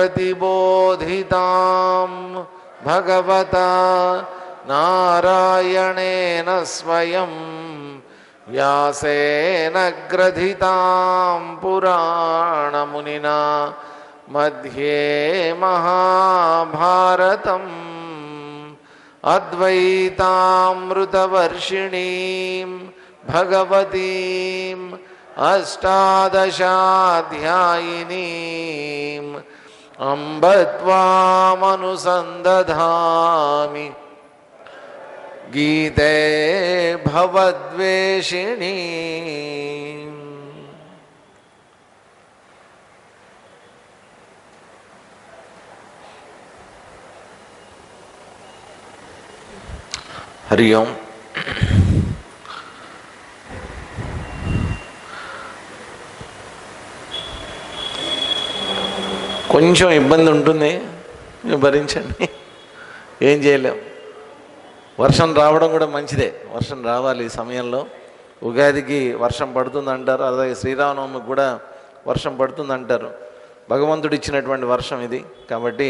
प्रतिबोधितां भगवता नारायणेन स्वयं व्यासेन ग्रथितां पुराणमुनिना मध्ये महाभारतम् अद्वैतामृतवर्षिणीं भगवतीम् अष्टादशाध्यायिनीम् अम्ब त्वामनुसन्दधामि गीते भवद्वेषिणी। हरि ओम। కొంచెం ఇబ్బంది ఉంటుంది, భరించండి, ఏం చేయలేం. వర్షం రావడం కూడా మంచిదే, వర్షం రావాలి ఈ సమయంలో. ఉగాదికి వర్షం పడుతుందంటారు, అలాగే శ్రీరామనవమికి కూడా వర్షం పడుతుందంటారు. భగవంతుడు ఇచ్చినటువంటి వర్షం ఇది, కాబట్టి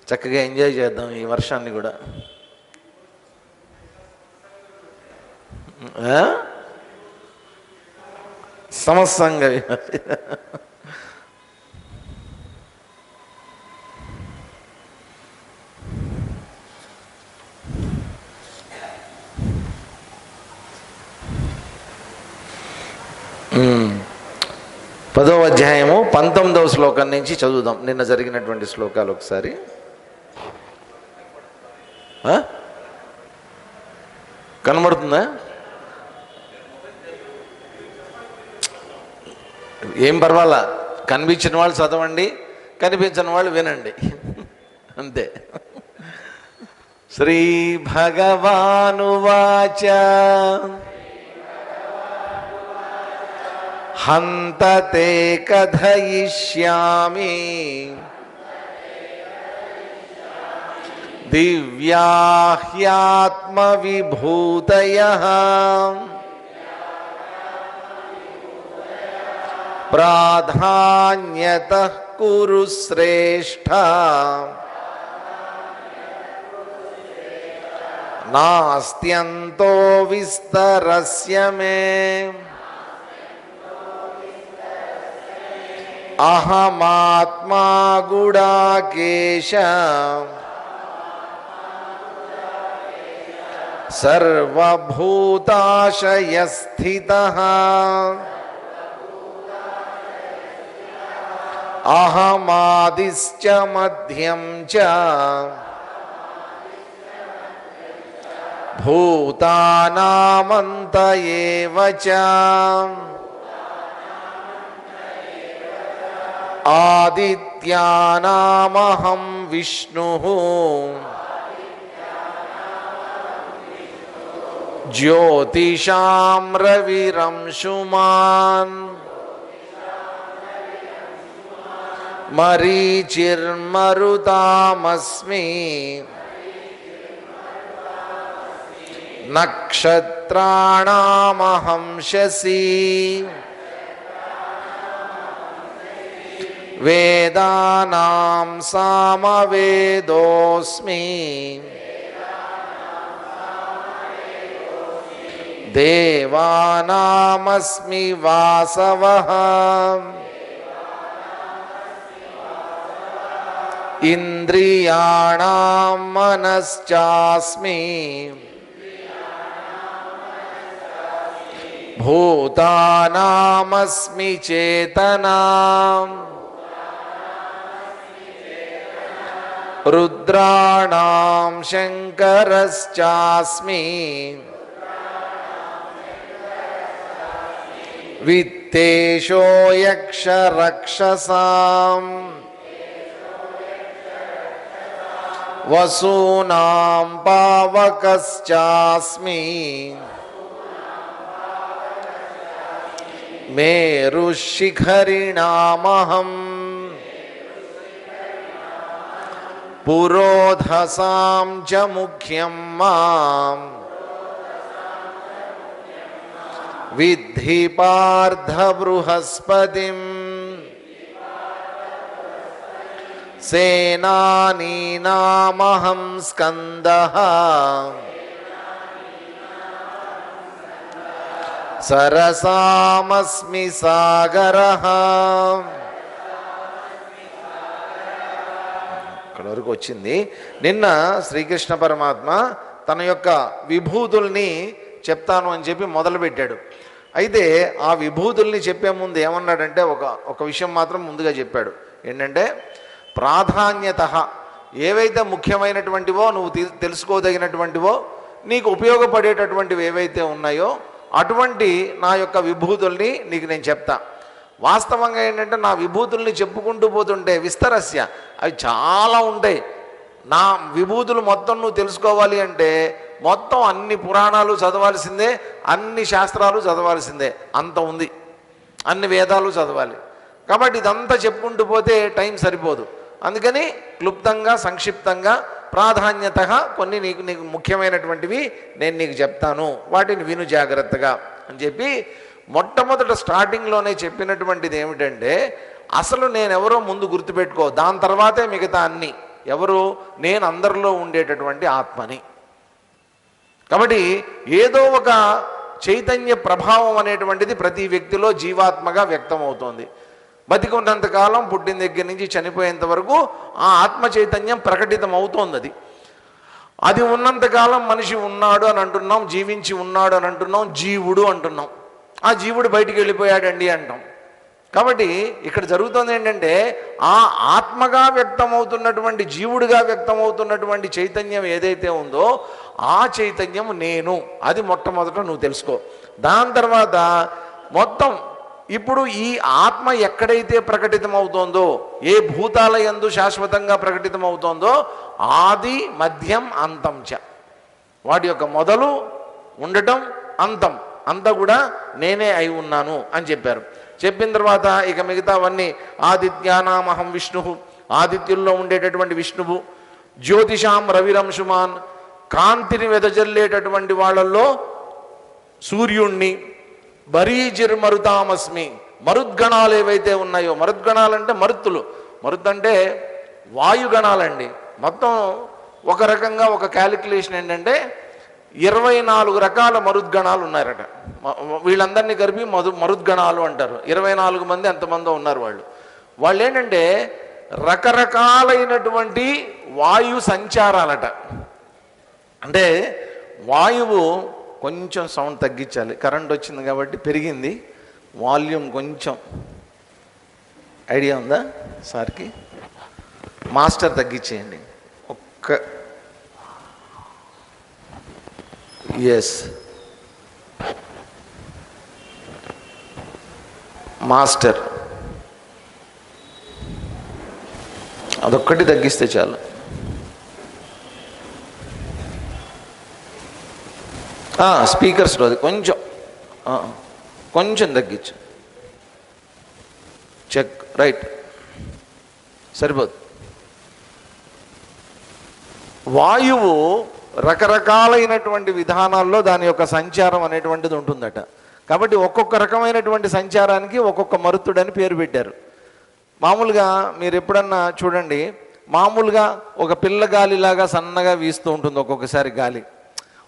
చక్కగా ఎంజాయ్ చేద్దాం ఈ వర్షాన్ని కూడా. సమస్తంగా పదవ అధ్యాయము 19వ శ్లోకం నుంచి చదువుదాం. నిన్న జరిగినటువంటి శ్లోకాలు ఒకసారి. కనబడుతుందా? ఏం పర్వాలా, కనిపించిన వాళ్ళు చదవండి, కనిపించిన వాళ్ళు వినండి, అంతే. శ్రీ భగవానువాచ హంతతే కథయిష్యామి దివ్యాహ్యాత్మవిభూతయః ప్రాధాన్యతః కురు శ్రేష్ఠ నాస్త్యంతో విస్తరస్య మే అహమాత్మా గుడాకేశ సర్వభూతాశయస్థితః అహమాదిశ్చ మధ్యం చ భూతానామంత ఏవ చ ఆదిత్యానామహం విష్ణుః జ్యోతిషాం రవిరంశుమాన్ మరీచిర్మరుతామస్మి నక్షత్రాణామహం శశీ వేదానాం సామవేదోస్మి దేవానామస్మి వాసవః ఇంద్రియాణాం మనశ్చాస్మి భూతానామస్మి చేతనాం రుద్రాణాం శంకరశ్చాస్మి విత్తేషో యక్షరక్షసాం వసూనాం పావకశ్చాస్మి మేరుశిఖరిణామహం పురోధసాం చ ముఖ్యం మాం విద్ధి పార్థ బృహస్పతిం సేనానీనామహం స్కందః సరసామస్మి సాగరః. ఇక్కడ వరకు వచ్చింది. నిన్న శ్రీకృష్ణ పరమాత్మ తన యొక్క విభూతుల్ని చెప్తాను అని చెప్పి మొదలుపెట్టాడు. అయితే ఆ విభూతుల్ని చెప్పే ముందు ఏమన్నాడంటే ఒక విషయం మాత్రం ముందుగా చెప్పాడు. ఏంటంటే ప్రాధాన్యత, ఏవైతే ముఖ్యమైనటువంటివో నువ్వు తెలుసుకోదగినటువంటివో నీకు ఉపయోగపడేటటువంటివి ఏవైతే ఉన్నాయో అటువంటి నా యొక్క విభూతుల్ని నీకు నేను చెప్తా. వాస్తవంగా ఏంటంటే నా విభూతుల్ని చెప్పుకుంటూ పోతుంటే విస్తరస్య అవి చాలా ఉంటాయి. నా విభూతులు మొత్తం నువ్వు తెలుసుకోవాలి అంటే మొత్తం అన్ని పురాణాలు చదవాల్సిందే, అన్ని శాస్త్రాలు చదవాల్సిందే, అంత ఉంది. అన్ని వేదాలు చదవాలి. కాబట్టి ఇదంతా చెప్పుకుంటూ పోతే టైం సరిపోదు. అందుకని క్లుప్తంగా సంక్షిప్తంగా ప్రాధాన్యత కొన్ని నీకు ముఖ్యమైనటువంటివి నేను నీకు చెప్తాను, వాటిని విను జాగ్రత్తగా అని చెప్పి మొట్టమొదట స్టార్టింగ్లోనే చెప్పినటువంటిది ఏమిటంటే అసలు నేనెవరో ముందు గుర్తుపెట్టుకో, దాని తర్వాతే మిగతా అన్నీ. ఎవరు? నేను అందరిలో ఉండేటటువంటి ఆత్మని. కాబట్టి ఏదో ఒక చైతన్య ప్రభావం అనేటువంటిది ప్రతి వ్యక్తిలో జీవాత్మగా వ్యక్తమవుతోంది. బతికున్నంతకాలం పుట్టిన దగ్గర నుంచి చనిపోయేంత వరకు ఆ ఆత్మ చైతన్యం ప్రకటితం అవుతోంది. అది ఉన్నంతకాలం మనిషి ఉన్నాడు అని అంటున్నాం, జీవించి ఉన్నాడు అని అంటున్నాం, జీవుడు అంటున్నాం. ఆ జీవుడు బయటికి వెళ్ళిపోయాడండి అంటాం. కాబట్టి ఇక్కడ జరుగుతుంది ఏంటంటే ఆ ఆత్మగా వ్యక్తమవుతున్నటువంటి, జీవుడిగా వ్యక్తమవుతున్నటువంటి చైతన్యం ఏదైతే ఉందో ఆ చైతన్యం నేను. అది మొట్టమొదట నువ్వు తెలుసుకో. దాని తర్వాత మొత్తం ఇప్పుడు ఈ ఆత్మ ఎక్కడైతే ప్రకటితమవుతోందో, ఏ భూతాల యందు శాశ్వతంగా ప్రకటితమవుతోందో ఆది మధ్యం అంతం చ, వాటి యొక్క మొదలు ఉండటం అంతం అంతా కూడా నేనే అయి ఉన్నాను అని చెప్పారు. చెప్పిన తర్వాత ఇక మిగతావన్నీ ఆదిత్యానామహం విష్ణు, ఆదిత్యుల్లో ఉండేటటువంటి విష్ణువు, జ్యోతిషాం రవిరంశుమాన్, కాంతిని వెదజల్లేటటువంటి వాళ్ళల్లో సూర్యుణ్ణి, బరీజిర్మరుతామస్మి, మరుద్గణాలు ఏవైతే ఉన్నాయో, మరుద్గణాలంటే మరుత్తులు, మరుత్ అంటే వాయుగణాలండి. మొత్తం ఒక రకంగా ఒక క్యాలిక్యులేషన్ ఏంటంటే 24 రకాల మరుద్గణాలు ఉన్నారట. వీళ్ళందరినీ కలిపి మరుద్గణాలు అంటారు. 24 మంది ఎంతమందో ఉన్నారు వాళ్ళు ఏంటంటే రకరకాలైనటువంటి వాయు సంచారాలట. అంటే వాయువు కొంచెం సౌండ్ తగ్గించాలి, కరెంట్ వచ్చింది కాబట్టి పెరిగింది వాల్యూమ్ కొంచెం. ఐడియా ఉందా సార్కి? మాస్టర్ తగ్గించేయండి ఒక్క. ఎస్, మాస్టర్ అదొక్కటి తగ్గిస్తే చాలు. స్పీకర్స్లో అది కొంచెం తగ్గించు. చెక్, రైట్, సరిపోదు. వాయువు రకరకాలైనటువంటి విధానాల్లో దాని యొక్క సంచారం అనేటువంటిది ఉంటుందట. కాబట్టి ఒక్కొక్క రకమైనటువంటి సంచారానికి ఒక్కొక్క మరుత్తుడని పేరు పెట్టారు. మామూలుగా మీరు ఎప్పుడన్నా చూడండి, మామూలుగా ఒక పిల్లగాలిలాగా సన్నగా వీస్తూ ఉంటుంది ఒక్కొక్కసారి గాలి,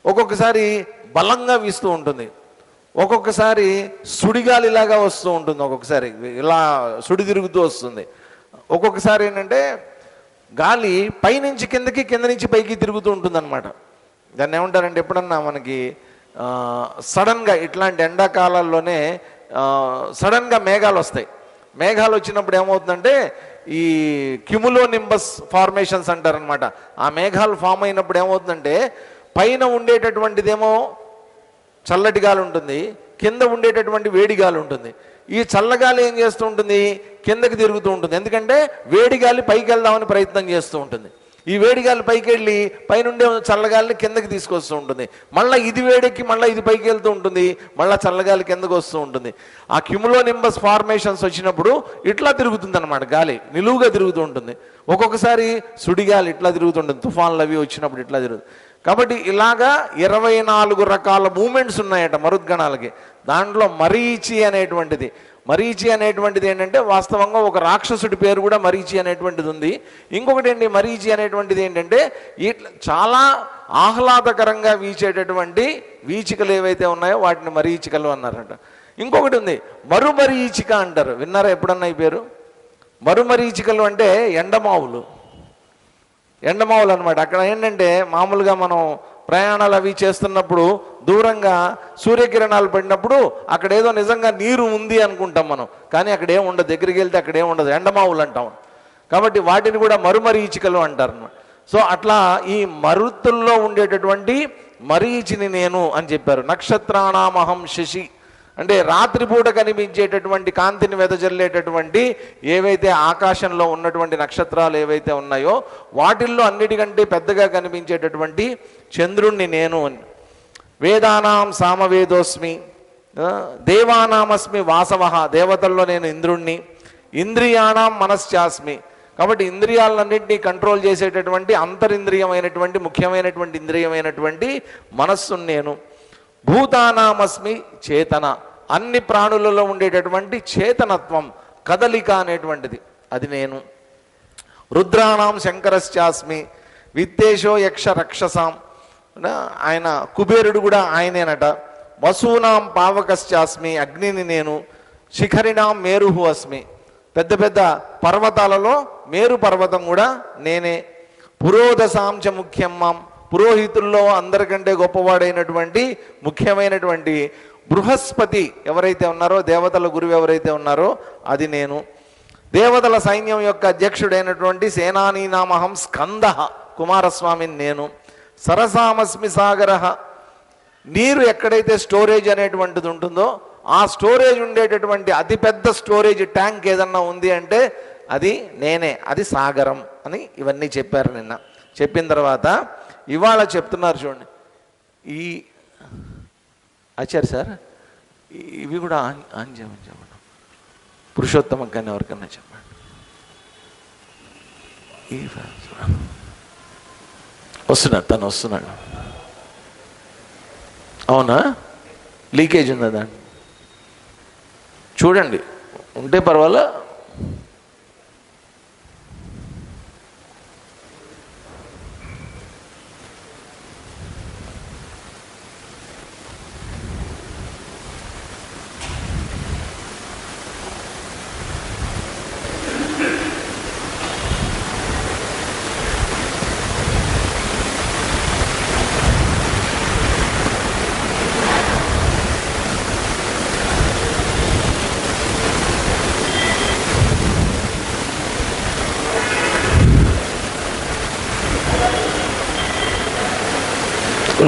ఒక్కొక్కసారి బలంగా వీస్తూ ఉంటుంది, ఒక్కొక్కసారి సుడిగాలిలాగా వస్తూ ఉంటుంది, ఒక్కొక్కసారి ఇలా సుడి తిరుగుతూ వస్తుంది. ఒక్కొక్కసారి ఏంటంటే గాలి పైనుంచి కిందకి, కింద నుంచి పైకి తిరుగుతూ ఉంటుంది అనమాట. దాన్ని ఏమంటారంటే ఎప్పుడన్నా మనకి సడన్గా ఇట్లాంటి ఎండాకాలాల్లోనే సడన్గా మేఘాలు వస్తాయి. మేఘాలు వచ్చినప్పుడు ఏమవుతుందంటే ఈ క్యుములో నింబస్ ఫార్మేషన్స్ అంటారనమాట. ఆ మేఘాలు ఫామ్ అయినప్పుడు ఏమవుతుందంటే పైన ఉండేటటువంటిదేమో చల్లటి గాలి ఉంటుంది, కింద ఉండేటటువంటి వేడి గాలి ఉంటుంది. ఈ చల్లగాలి ఏం చేస్తూ ఉంటుంది? కిందకి తిరుగుతూ ఉంటుంది. ఎందుకంటే వేడిగాలి పైకి వెళ్దామని ప్రయత్నం చేస్తూ ఉంటుంది. ఈ వేడిగాలి పైకి వెళ్ళి పైనుండే చల్లగాలిని కిందకి తీసుకొస్తూ ఉంటుంది. మళ్ళీ ఇది వేడెక్కి మళ్ళీ ఇది పైకి వెళ్తూ ఉంటుంది, మళ్ళీ చల్లగాలి కిందకు వస్తూ ఉంటుంది. ఆ క్యుములో నింబస్ ఫార్మేషన్స్ వచ్చినప్పుడు ఇట్లా తిరుగుతుంది అనమాట, గాలి నిలువుగా తిరుగుతూ ఉంటుంది. ఒక్కొక్కసారి సుడిగాలి ఇట్లా తిరుగుతుంటుంది, తుఫాన్లు అవి వచ్చినప్పుడు ఇట్లా తిరుగుతుంది. కాబట్టి ఇలాగా 24 రకాల మూమెంట్స్ ఉన్నాయట మరుద్గణాలకి. దాంట్లో మరీచి అనేటువంటిది, మరీచి అనేటువంటిది ఏంటంటే వాస్తవంగా ఒక రాక్షసుడి పేరు కూడా మరీచి అనేటువంటిది ఉంది. ఇంకొకటి ఏంటి, మరీచి అనేటువంటిది ఏంటంటే ఇట్లా చాలా ఆహ్లాదకరంగా వీచేటటువంటి వీచికలు ఏవైతే ఉన్నాయో వాటిని మరీచికలు అన్నారంట. ఇంకొకటి ఉంది మరుమరీచిక అంటారు, విన్నారా ఎప్పుడన్నా ఈ పేరు? మరుమరీచికలు అంటే ఎండమావులు అనమాట. అక్కడ ఏంటంటే మామూలుగా మనం ప్రయాణాలు అవి చేస్తున్నప్పుడు దూరంగా సూర్యకిరణాలు పడినప్పుడు అక్కడ ఏదో నిజంగా నీరు ఉంది అనుకుంటాం మనం, కానీ అక్కడ ఏం ఉండదు, దగ్గరికి వెళ్తే అక్కడ ఏం ఉండదు, ఎండమావులు అంటాం. కాబట్టి వాటిని కూడా మరుమరీచికలు అంటారు అన్నమాట. సో అట్లా ఈ మరుతుల్లో ఉండేటటువంటి మరీచిని నేను అని చెప్పారు. నక్షత్రాణామహం శశి అంటే రాత్రిపూట కనిపించేటటువంటి కాంతిని వెదజల్లేటటువంటి ఏవైతే ఆకాశంలో ఉన్నటువంటి నక్షత్రాలు ఏవైతే ఉన్నాయో వాటిల్లో అన్నిటికంటే పెద్దగా కనిపించేటటువంటి చంద్రుణ్ణి నేను. వేదానాం సామవేదోస్మి, దేవానామస్మి వాసవః, దేవతల్లో నేను ఇంద్రుణ్ణి. ఇంద్రియాణం మనశ్చాస్మి, కాబట్టి ఇంద్రియాలన్నింటినీ కంట్రోల్ చేసేటటువంటి అంతరింద్రియమైనటువంటి ముఖ్యమైనటువంటి ఇంద్రియమైనటువంటి మనస్సును నేను. భూతానామస్మి చేతన, అన్ని ప్రాణులలో ఉండేటటువంటి చేతనత్వం కదలిక అనేటువంటిది అది నేను. రుద్రాణం శంకరశ్చాస్మి, విత్తేషో యక్ష రక్షసాం, ఆయన కుబేరుడు కూడా ఆయనేనట. వసూనాం పావకశ్చాస్మి, అగ్నిని నేను. శిఖరిణాం మేరుహు అస్మి, పెద్ద పెద్ద పర్వతాలలో మేరు పర్వతం కూడా నేనే. పురోదశాంచ ముఖ్యం మాం, పురోహితుల్లో అందరికంటే గొప్పవాడైనటువంటి ముఖ్యమైనటువంటి బృహస్పతి ఎవరైతే ఉన్నారో, దేవతల గురువు ఎవరైతే ఉన్నారో అది నేను. దేవతల సైన్యం యొక్క అధ్యక్షుడైనటువంటి సేనానీనామహం స్కంద, కుమారస్వామిని నేను. సరసామస్మి సాగర, నీరు ఎక్కడైతే స్టోరేజ్ అనేటువంటిది ఉంటుందో ఆ స్టోరేజ్ ఉండేటటువంటి అతిపెద్ద స్టోరేజ్ ట్యాంక్ ఏదన్నా ఉంది అంటే అది నేనే, అది సాగరం అని ఇవన్నీ చెప్పారు నిన్న. చెప్పిన తర్వాత ఇవాళ చెప్తున్నారు చూడండి, ఈ ఆచార్య సార్ ఇవి కూడా ఆన్ చేయమని చెప్పండి, పురుషోత్తమం కానీ ఎవరికన్నా చెప్పండి. ఈ వస్తున్నాడు, తను వస్తున్నాడు. అవునా, లీకేజ్ ఉందా దాన్ని చూడండి, ఉంటే పర్వాలా.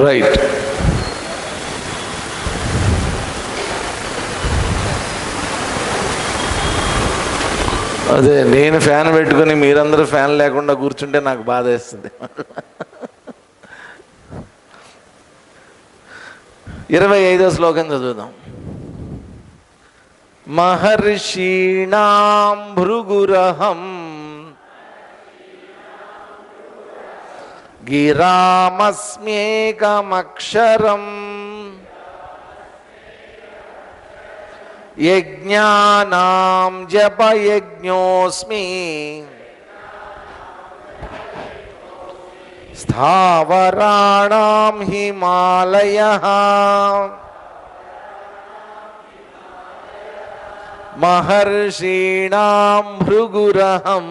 రైట్, అదే నేను ఫ్యాన్ పెట్టుకుని మీరందరూ ఫ్యాన్ లేకుండా కూర్చుంటే నాకు బాధ వేస్తుంది. 25వ శ్లోకం చదువుదాం. మహర్షీణాం భృగురహం గిరామస్మ్యేకమక్షరం యజ్ఞానాం జపయజ్ఞోస్మి స్థావరాణాం హిమాలయః మహర్షీణాం భృగురహం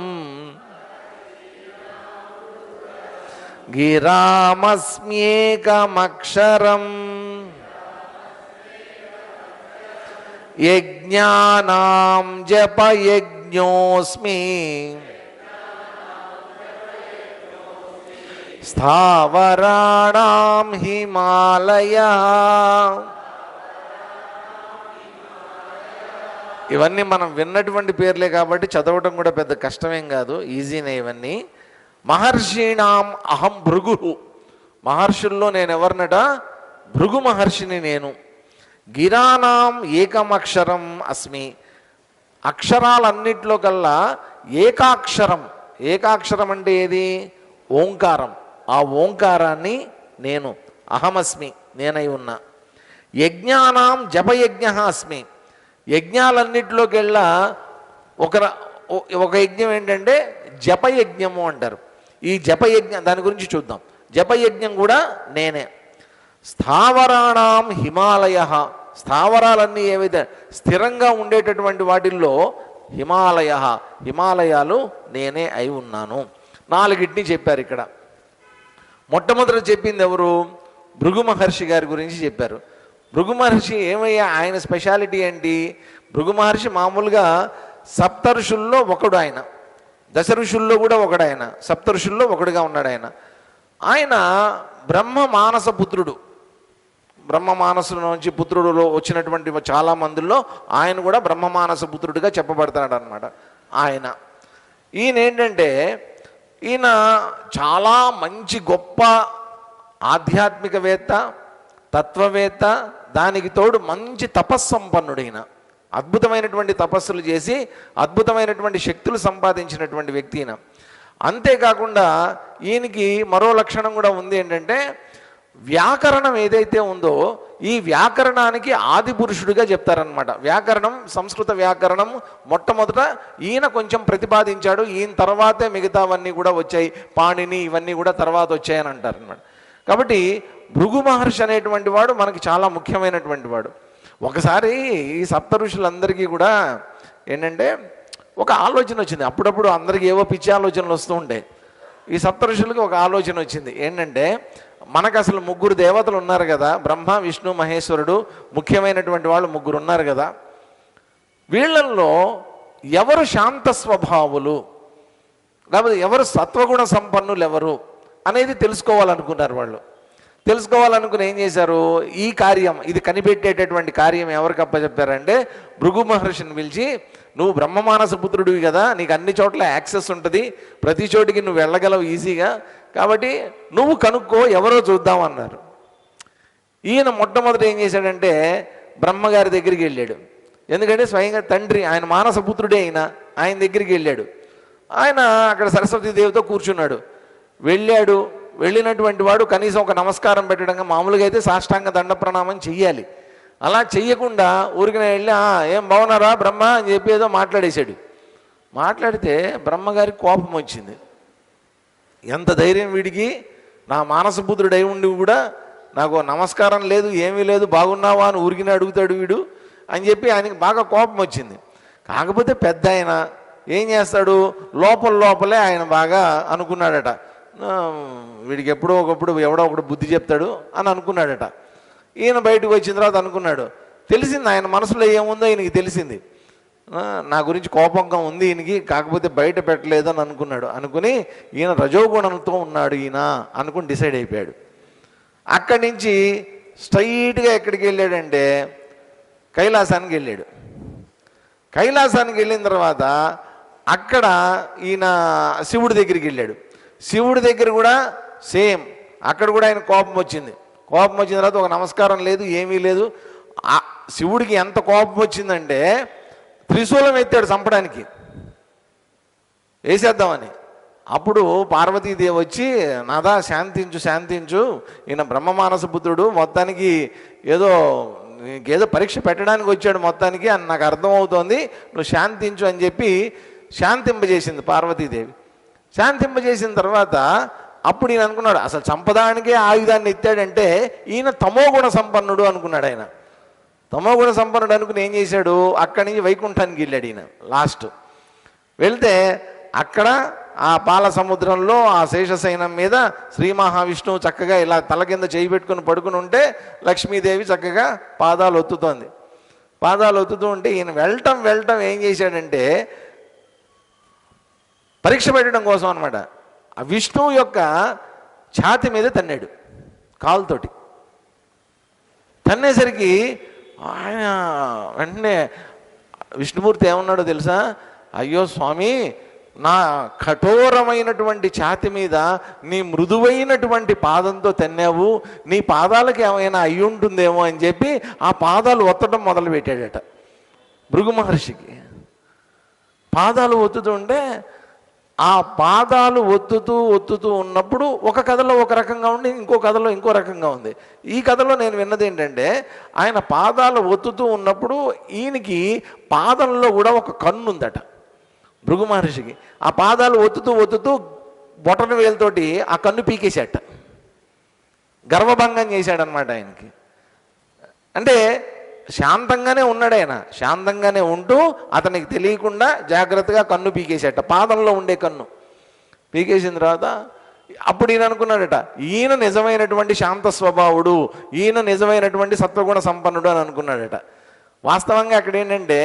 గిరామస్మ్యేకమక్షరం యజ్ఞానాం జపయజ్ఞోస్మి స్థావరాణాం హిమాలయః. ఇవన్నీ మనం విన్నటువంటి పేర్లే కాబట్టి చదవటం కూడా పెద్ద కష్టమేం కాదు, ఈజీనే ఇవన్నీ. మహర్షీణాం అహం భృగు, మహర్షుల్లో నేను ఎవరినట? భృగు మహర్షిని నేను. గిరానాం ఏకమక్షరం అస్మి, అక్షరాలన్నిట్లో కల్లా ఏకాక్షరం. ఏకాక్షరం అంటే ఏది? ఓంకారం. ఆ ఓంకారాన్ని నేను, అహమస్మి, నేనై ఉన్నా. యజ్ఞానాం జపయజ్ఞ అస్మి, యజ్ఞాలన్నిటిలోకెల్లా ఒక ఒక యజ్ఞం ఏంటంటే జపయజ్ఞము అంటారు. ఈ జపయజ్ఞం దాని గురించి చూద్దాం. జపయజ్ఞం కూడా నేనే. స్థావరాణం హిమాలయ, స్థావరాలన్నీ ఏవైతే స్థిరంగా ఉండేటటువంటి వాటిల్లో హిమాలయాలు నేనే అయి ఉన్నాను. 4 చెప్పారు ఇక్కడ. మొట్టమొదట చెప్పింది ఎవరు? భృగు మహర్షి గారి గురించి చెప్పారు. భృగు మహర్షి ఏమయ్యా, ఆయన స్పెషాలిటీ ఏంటి? భృగు మహర్షి మామూలుగా సప్తఋషుల్లో ఒకడు ఆయన, 10 ఋషుల్లో కూడా ఒకడు ఆయన, సప్తఋషుల్లో ఒకడుగా ఉన్నాడు ఆయన. ఆయన బ్రహ్మ మానస పుత్రుడు. బ్రహ్మ మానసుల నుంచి పుత్రుడులో వచ్చినటువంటి చాలా మందుల్లో ఆయన కూడా బ్రహ్మ మానస పుత్రుడిగా చెప్పబడతాడు అనమాట. ఈయన ఏంటంటే ఈయన చాలా మంచి గొప్ప ఆధ్యాత్మికవేత్త, తత్వవేత్త, దానికి తోడు మంచి తపస్సంపన్నుడు. ఈయన అద్భుతమైనటువంటి తపస్సులు చేసి అద్భుతమైనటువంటి శక్తులు సంపాదించినటువంటి వ్యక్తి ఈయన. అంతేకాకుండా ఈయనకి మరో లక్షణం కూడా ఉంది. ఏంటంటే వ్యాకరణం ఏదైతే ఉందో ఈ వ్యాకరణానికి ఆది పురుషుడిగా చెప్తారనమాట. వ్యాకరణం, సంస్కృత వ్యాకరణం మొట్టమొదట ఈయన కొంచెం ప్రతిపాదించాడు. ఈయన తర్వాతే మిగతావన్నీ కూడా వచ్చాయి. పాణిని ఇవన్నీ కూడా తర్వాత వచ్చాయని అంటారనమాట. కాబట్టి భృగు మహర్షి అనేటువంటి వాడు మనకి చాలా ముఖ్యమైనటువంటి వాడు. ఒకసారి ఈ సప్త ఋషులందరికీ కూడా ఏంటంటే ఒక ఆలోచన వచ్చింది. అప్పుడప్పుడు అందరికీ ఏవో పిచ్చి ఆలోచనలు వస్తూ ఉంటాయి. ఈ సప్త ఋషులకి ఒక ఆలోచన వచ్చింది. ఏంటంటే మనకు అసలు 3 దేవతలు ఉన్నారు కదా, బ్రహ్మ విష్ణు మహేశ్వరుడు, ముఖ్యమైనటువంటి వాళ్ళు 3 ఉన్నారు కదా. వీళ్ళల్లో ఎవరు శాంత స్వభావులు, లేకపోతే ఎవరు సత్వగుణ సంపన్నులు ఎవరు అనేది తెలుసుకోవాలనుకున్నారు వాళ్ళు. తెలుసుకోవాలనుకుని ఏం చేశారు? ఈ కార్యం, ఇది కనిపెట్టేటటువంటి కార్యం ఎవరికి అప్పచెప్పారంటే భృగు మహర్షిని పిలిచి, నువ్వు బ్రహ్మమానస పుత్రుడివి కదా, నీకు అన్ని చోట్ల యాక్సెస్ ఉంటుంది, ప్రతి చోటికి నువ్వు వెళ్ళగలవు ఈజీగా, కాబట్టి నువ్వు కనుక్కో, ఎవరో చూద్దామన్నారు. ఈయన మొట్టమొదటి ఏం చేశాడంటే బ్రహ్మగారి దగ్గరికి వెళ్ళాడు. ఎందుకంటే స్వయంగా తండ్రి, ఆయన మానసపుత్రుడే ఆయన దగ్గరికి వెళ్ళాడు. ఆయన అక్కడ సరస్వతీదేవితో కూర్చున్నాడు. వెళ్ళినటువంటి వాడు కనీసం ఒక నమస్కారం పెట్టడంగా, మామూలుగా అయితే సాష్టాంగ దండ ప్రణామం చెయ్యాలి. అలా చెయ్యకుండా ఊరికి వెళ్ళి ఏం బాగున్నారా బ్రహ్మ అని చెప్పి ఏదో మాట్లాడేశాడు. మాట్లాడితే బ్రహ్మగారికి కోపం వచ్చింది. ఎంత ధైర్యం వీడికి, నా మానసపుత్రుడై ఉండి కూడా నాకు నమస్కారం లేదు, ఏమీ లేదు, బాగున్నావా అని ఊరికినే అడుగుతాడు వీడు అని చెప్పి ఆయనకి బాగా కోపం వచ్చింది. కాకపోతే పెద్ద ఆయన ఏం చేస్తాడు, లోపలే ఆయన బాగా అనుకున్నాడట, వీడికి ఎప్పుడో ఒకప్పుడు ఎవడో ఒకడు బుద్ధి చెప్తాడు అని అనుకున్నాడట. ఈయన బయటకు వచ్చిన తర్వాత అనుకున్నాడు, తెలిసింది ఆయన మనసులో ఏముందో ఈయనకి తెలిసింది, నా గురించి కోపంగా ఉంది ఈయనకి, కాకపోతే బయట పెట్టలేదు అని అనుకున్నాడు. అనుకుని ఈయన రజోగుణంతో ఉన్నాడు ఈయన అనుకుని డిసైడ్ అయిపోయాడు. అక్కడి నుంచి స్ట్రైట్గా ఎక్కడికి వెళ్ళాడంటే కైలాసానికి వెళ్ళాడు. కైలాసానికి వెళ్ళిన తర్వాత అక్కడ ఈయన శివుడి దగ్గరికి వెళ్ళాడు. శివుడి దగ్గర కూడా సేమ్, అక్కడ కూడా ఆయన కోపం వచ్చింది. కోపం వచ్చిన తర్వాత ఒక నమస్కారం లేదు, ఏమీ లేదు. శివుడికి ఎంత కోపం వచ్చిందంటే త్రిశూలం ఎత్తాడు చంపడానికి, వేసేద్దామని. అప్పుడు పార్వతీదేవి వచ్చి, నాదా శాంతించు, ఈయన బ్రహ్మమానస పుత్రుడు, మొత్తానికి ఏదో పరీక్ష పెట్టడానికి వచ్చాడు మొత్తానికి అని నాకు అర్థమవుతోంది, నువ్వు శాంతించు అని చెప్పి శాంతింపజేసింది పార్వతీదేవి. శాంతింపజేసిన తర్వాత అప్పుడు ఈయన అనుకున్నాడు, అసలు చంపడానికే ఆయుధాన్ని ఎత్తాడంటే ఈయన తమోగుణ సంపన్నుడు అనుకున్నాడు. ఆయన తమోగుణ సంపన్నుడు అనుకుని ఏం చేశాడు, అక్కడి నుంచి వైకుంఠానికి వెళ్ళాడు. ఈయన లాస్ట్ వెళ్తే అక్కడ ఆ పాల సముద్రంలో ఆ శేషశయనం మీద శ్రీ మహావిష్ణువు చక్కగా ఇలా తల కింద చేయి పెట్టుకుని పడుకుని ఉంటే లక్ష్మీదేవి చక్కగా పాదాలు ఒత్తుతోంది. పాదాలు ఒత్తుతూ ఉంటే ఈయన వెళ్ళటం ఏం చేశాడంటే పరీక్ష పెట్టడం కోసం అనమాట, ఆ విష్ణువు యొక్క ఛాతి మీద తన్నాడు కాలుతోటి. తన్నేసరికి ఆయన వెంటనే విష్ణుమూర్తి ఏమన్నాడో తెలుసా, అయ్యో స్వామి, నా కఠోరమైనటువంటి ఛాతి మీద నీ మృదువైనటువంటి పాదంతో తన్నావు, నీ పాదాలకు ఏమైనా అయి ఉంటుందేమో అని చెప్పి ఆ పాదాలు ఒత్తడం మొదలుపెట్టాడట. భృగు మహర్షికి పాదాలు ఒత్తుతుంటే ఆ పాదాలు ఒత్తుతూ ఉన్నప్పుడు ఒక కథలో ఒక రకంగా ఉండి ఇంకో కథలో ఇంకో రకంగా ఉంది. ఈ కథలో నేను విన్నది ఏంటంటే, ఆయన పాదాలు ఒత్తుతూ ఉన్నప్పుడు ఈయనకి పాదంలో కూడా ఒక కన్ను ఉందట భృగు మహర్షికి. ఆ పాదాలు ఒత్తుతూ బొటన వేలుతోటి ఆ కన్ను పీకేశాట, గర్వభంగం చేశాడనమాట ఆయనకి. అంటే శాంతంగానే ఉన్నాడు ఆయన, శాంతంగానే ఉంటూ అతనికి తెలియకుండా జాగ్రత్తగా కన్ను పీకేసేట, పాదంలో ఉండే కన్ను పీకేసిన తర్వాత అప్పుడు ఈయన అనుకున్నాడట, ఈయన నిజమైనటువంటి శాంత స్వభావుడు, ఈయన నిజమైనటువంటి సత్వగుణ సంపన్నుడు అని అనుకున్నాడట. వాస్తవంగా అక్కడ ఏంటంటే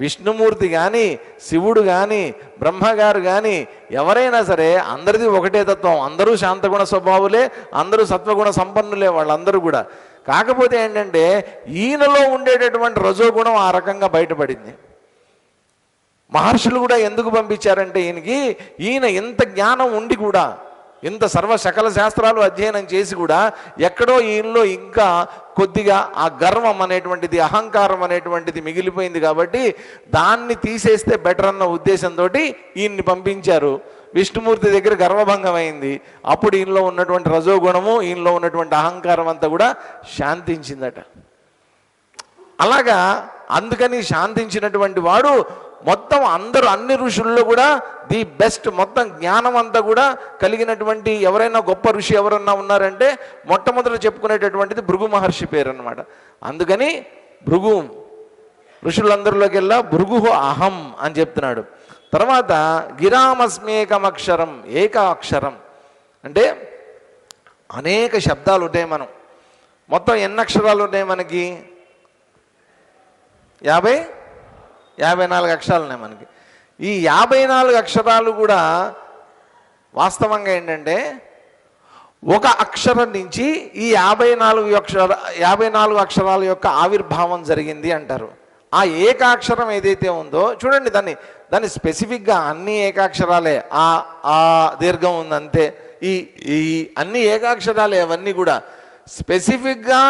విష్ణుమూర్తి కానీ, శివుడు కానీ, బ్రహ్మగారు కానీ ఎవరైనా సరే అందరిది ఒకటే తత్వం, అందరూ శాంతగుణ స్వభావులే, అందరూ సత్వగుణ సంపన్నులే వాళ్ళందరూ కూడా. కాకపోతే ఏంటంటే ఈయనలో ఉండేటటువంటి రజోగుణం ఆ రకంగా బయటపడింది. మహర్షులు కూడా ఎందుకు పంపించారంటే ఈయన ఎంత జ్ఞానం ఉండి కూడా, ఇంత సకల శాస్త్రాలు అధ్యయనం చేసి కూడా ఎక్కడో ఈయనలో ఇంకా కొద్దిగా ఆ గర్వం అనేటువంటిది, అహంకారం అనేటువంటిది మిగిలిపోయింది. కాబట్టి దాన్ని తీసేస్తే బెటర్ అన్న ఉద్దేశంతో ఈయన్ని పంపించారు. విష్ణుమూర్తి దగ్గర గర్వభంగం అయింది. అప్పుడు ఈయనలో ఉన్నటువంటి రజోగుణము, ఈయనలో ఉన్నటువంటి అహంకారం అంతా కూడా శాంతించిందట. అలాగా అందుకని శాంతించినటువంటి వాడు మొత్తం అన్ని ఋషుల్లో కూడా ది బెస్ట్, మొత్తం జ్ఞానం అంతా కూడా కలిగినటువంటి ఎవరైనా గొప్ప ఋషి ఎవరన్నా ఉన్నారంటే మొట్టమొదట చెప్పుకునేటటువంటిది భృగు మహర్షి పేరు అన్నమాట. అందుకని భృగు ఋషులందరిలోకెల్లా భృగు అహం అని చెప్తున్నాడు. తర్వాత గిరామస్మేకమక్షరం, ఏక అక్షరం అంటే అనేక శబ్దాలు ఉంటాయి. మనం మొత్తం ఎన్ని అక్షరాలు ఉన్నాయి మనకి? 54 అక్షరాలు ఉన్నాయి మనకి. ఈ 54 అక్షరాలు కూడా వాస్తవంగా ఏంటంటే ఒక అక్షరం నుంచి ఈ 54 అక్షరాల యొక్క ఆవిర్భావం జరిగింది అంటారు. ఆ ఏకాక్షరం ఏదైతే ఉందో చూడండి, దాన్ని స్పెసిఫిక్గా అన్ని ఏకాక్షరాలే, ఆ దీర్ఘం ఉంది అంతే. ఈ అన్ని ఏకాక్షరాలే అవన్నీ కూడా. స్పెసిఫిక్గా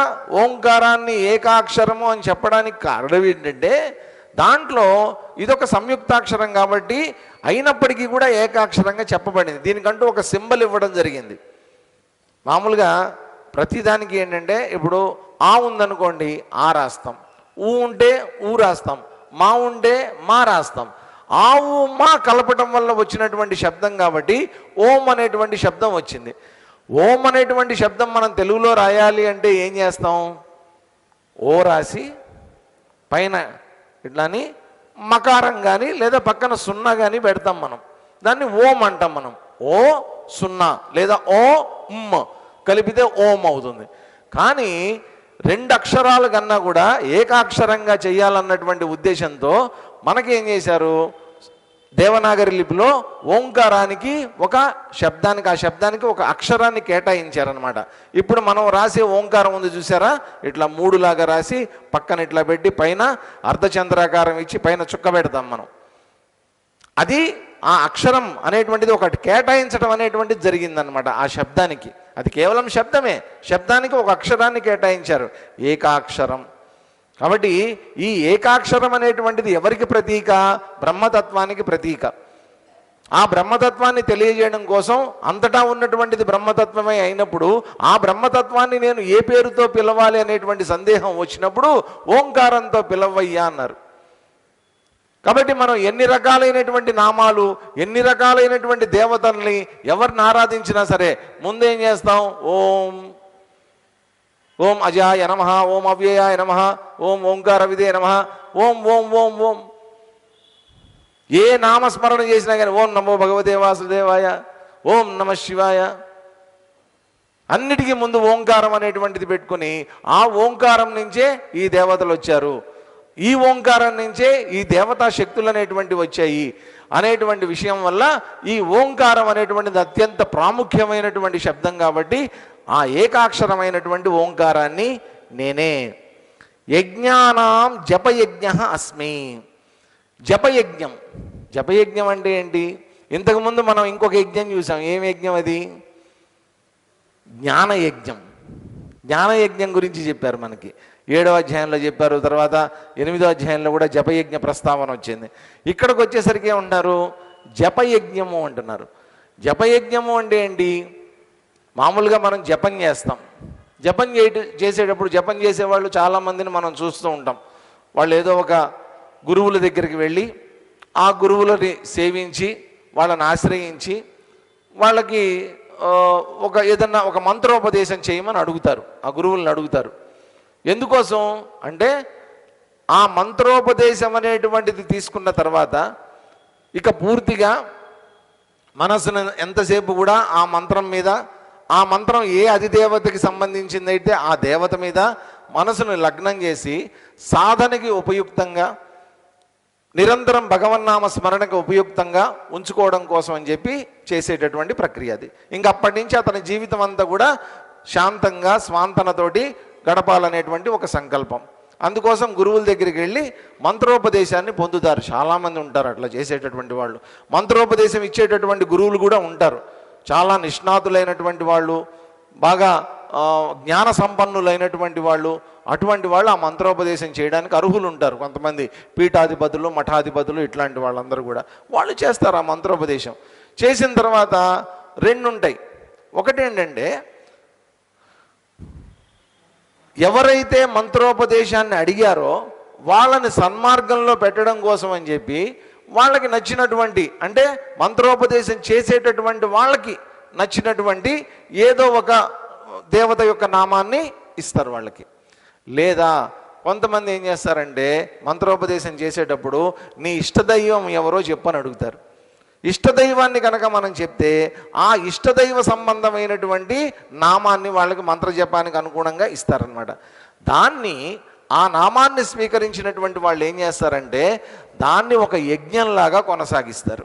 ఓంకారాన్ని ఏకాక్షరము అని చెప్పడానికి కారణం ఏంటంటే దాంట్లో ఇదొక సంయుక్తాక్షరం కాబట్టి అయినప్పటికీ కూడా ఏకాక్షరంగా చెప్పబడింది. దీనికంటూ ఒక సింబల్ ఇవ్వడం జరిగింది. మామూలుగా ప్రతిదానికి ఏంటంటే ఇప్పుడు ఆ ఉందనుకోండి ఆ రాస్తాం, ఊ ఉంటే ఊ రాస్తాం, మా ఉంటే మా రాస్తాం. ఆ ఊ మా కలపటం వల్ల వచ్చినటువంటి శబ్దం కాబట్టి ఓం అనేటువంటి శబ్దం వచ్చింది. ఓం అనేటువంటి శబ్దం మనం తెలుగులో రాయాలి అంటే ఏం చేస్తాం? ఓ రాసి పైన ఇట్లాని మకారం కానీ లేదా పక్కన సున్నా కానీ పెడతాం మనం. దాన్ని ఓం అంటాం మనం. ఓ సున్నా లేదా ఓ ఉమ్ కలిపితే ఓం అవుతుంది. కానీ 2 అక్షరాల కన్నా కూడా ఏకాక్షరంగా చేయాలన్నటువంటి ఉద్దేశంతో మనకేం చేశారు? దేవనాగరి లిపిలో ఓంకారానికి ఒక శబ్దానికి, ఆ శబ్దానికి ఒక అక్షరాన్ని కేటాయించారనమాట. ఇప్పుడు మనం రాసే ఓంకారం ఉంది చూసారా, ఇట్లా 3 లాగా రాసి పక్కన ఇట్లా పెట్టి పైన అర్ధచంద్రాకారం ఇచ్చి పైన చుక్క పెడతాం మనం. అది ఆ అక్షరం అనేటువంటిది ఒకటి కేటాయించడం అనేటువంటిది జరిగిందనమాట ఆ శబ్దానికి. అది కేవలం శబ్దమే, శబ్దానికి ఒక అక్షరాన్ని కేటాయించారు, ఏకాక్షరం. కాబట్టి ఈ ఏకాక్షరం అనేటువంటిది ఎవరికి ప్రతీక? బ్రహ్మతత్వానికి ప్రతీక. ఆ బ్రహ్మతత్వాన్ని తెలియజేయడం కోసం అంతటా ఉన్నటువంటిది బ్రహ్మతత్వమే అయినప్పుడు ఆ బ్రహ్మతత్వాన్ని నేను ఏ పేరుతో పిలవాలి అనేటువంటి సందేహం వచ్చినప్పుడు ఓంకారంతో పిలవయ్యా అన్నారు. కాబట్టి మనం ఎన్ని రకాలైనటువంటి నామాలు, ఎన్ని రకాలైనటువంటి దేవతల్ని ఎవరిని ఆరాధించినా సరే ముందేం చేస్తాం? ఓం ఓం అజాయ నమః, ఓం అవ్యయాయ నమః, ఓం ఓంకార విదే నమః, ఓం ఓం ఓం ఓం. ఏ నామస్మరణ చేసినా కానీ ఓం నమో భగవతే వాసుదేవాయ, ఓం నమ శివాయ, అన్నిటికీ ముందు ఓంకారం అనేటువంటిది పెట్టుకుని ఆ ఓంకారం నుంచే ఈ దేవతలు వచ్చారు, ఈ ఓంకారం నుంచే ఈ దేవతా శక్తులు అనేటువంటివి వచ్చాయి అనేటువంటి విషయం వల్ల ఈ ఓంకారం అనేటువంటిది అత్యంత ప్రాముఖ్యమైనటువంటి శబ్దం. కాబట్టి ఆ ఏకాక్షరమైనటువంటి ఓంకారాన్ని నేనే. యజ్ఞానాం జపయజ్ఞ అస్మి. జపయజ్ఞం, జపయజ్ఞం అంటే ఏంటి? ఇంతకుముందు మనం ఇంకొక యజ్ఞం చూసాం. ఏం యజ్ఞం అది? జ్ఞానయజ్ఞం. జ్ఞానయజ్ఞం గురించి చెప్పారు మనకి 7వ అధ్యాయంలో చెప్పారు. తర్వాత 8వ అధ్యాయంలో కూడా జపయజ్ఞ ప్రస్తావన వచ్చింది. ఇక్కడికి వచ్చేసరికి ఏమంటారు? జపయజ్ఞము అంటున్నారు. జపయజ్ఞము అంటే ఏంటి? మామూలుగా మనం జపం చేస్తాం. జపం చేసేటప్పుడు జపం చేసేవాళ్ళు చాలామందిని మనం చూస్తూ ఉంటాం. వాళ్ళు ఏదో ఒక గురువుల దగ్గరికి వెళ్ళి ఆ గురువులని సేవించి వాళ్ళని ఆశ్రయించి వాళ్ళకి ఏదన్నా ఒక మంత్రోపదేశం చేయమని అడుగుతారు, ఆ గురువులను అడుగుతారు. ఎందుకోసం అంటే ఆ మంత్రోపదేశం అనేటువంటిది తీసుకున్న తర్వాత ఇక పూర్తిగా మనసును ఎంతసేపు కూడా ఆ మంత్రం మీద, ఆ మంత్రం ఏ అధిదేవతకి సంబంధించిందైతే ఆ దేవత మీద మనసును లగ్నం చేసి సాధనకి ఉపయుక్తంగా, నిరంతరం భగవన్నామ స్మరణకు ఉపయుక్తంగా ఉంచుకోవడం కోసం అని చెప్పి చేసేటటువంటి ప్రక్రియ అది. ఇంక అప్పటి నుంచి అతని జీవితం అంతా కూడా శాంతంగా స్వాంతనతోటి గడపాలనేటువంటి ఒక సంకల్పం. అందుకోసం గురువుల దగ్గరికి వెళ్ళి మంత్రోపదేశాన్ని పొందుతారు. చాలామంది ఉంటారు అట్లా చేసేటటువంటి వాళ్ళు. మంత్రోపదేశం ఇచ్చేటటువంటి గురువులు కూడా ఉంటారు, చాలా నిష్ణాతులైనటువంటి వాళ్ళు, బాగా జ్ఞాన సంపన్నులైనటువంటి వాళ్ళు. అటువంటి వాళ్ళు ఆ మంత్రోపదేశం చేయడానికి అర్హులు ఉంటారు. కొంతమంది పీఠాధిపతులు, మఠాధిపతులు, ఇట్లాంటి వాళ్ళందరూ కూడా వాళ్ళు చేస్తారు ఆ మంత్రోపదేశం. చేసిన తర్వాత రెండు ఉంటాయి. ఒకటేంటంటే, ఎవరైతే మంత్రోపదేశాన్ని అడిగారో వాళ్ళని సన్మార్గంలో పెట్టడం కోసం అని చెప్పి వాళ్ళకి నచ్చినటువంటి, అంటే మంత్రోపదేశం చేసేటటువంటి వాళ్ళకి నచ్చినటువంటి ఏదో ఒక దేవత యొక్క నామాన్ని ఇస్తారు వాళ్ళకి. లేదా కొంతమంది ఏం చేస్తారంటే మంత్రోపదేశం చేసేటప్పుడు నీ ఇష్టదైవం ఎవరో చెప్పని అడుగుతారు. ఇష్టదైవాన్ని కనుక మనం చెప్తే ఆ ఇష్టదైవ సంబంధమైనటువంటి నామాన్ని వాళ్ళకి మంత్రజపానికి అనుగుణంగా ఇస్తారనమాట. దాన్ని, ఆ నామాన్ని స్వీకరించినటువంటి వాళ్ళు ఏం చేస్తారంటే దాన్ని ఒక యజ్ఞంలాగా కొనసాగిస్తారు.